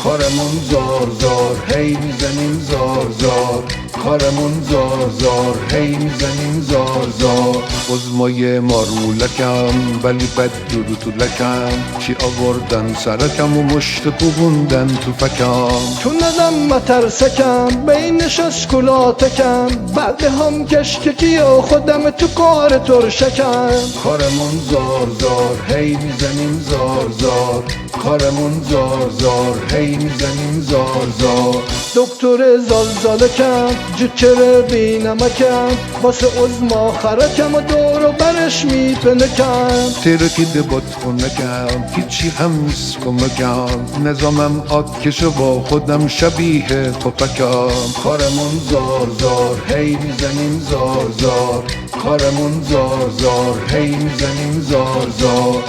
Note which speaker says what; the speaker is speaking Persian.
Speaker 1: کارمون زار زار هی میزنیم زار زار، کارمون زار زار هی میزنیم زار زار. عزمای مارولکم ولی بد تو لکم، چی آوردن سرکم و مشت کوبوندن تو فکم.
Speaker 2: تو ندم مترسکم بینش اسکولاتکم، بعد هم کشککی و خودم تو کار ترشکم.
Speaker 1: کارمون زار زار هی میزنیم زار زار، کارمون زار زار هی میزنیم زار زار.
Speaker 2: دکتر زلزلکم جوچر بینمکم، واسه عزما خرکم و دور و برش میپنکم.
Speaker 1: ترکیده بادخونکم هیچی هم نیست کمکم، نظامم آتکش و با خودم شبیه پاپکم. کارمون زار زار هی میزنیم زار زار، کارمون زار زار هی میزنیم زار زار.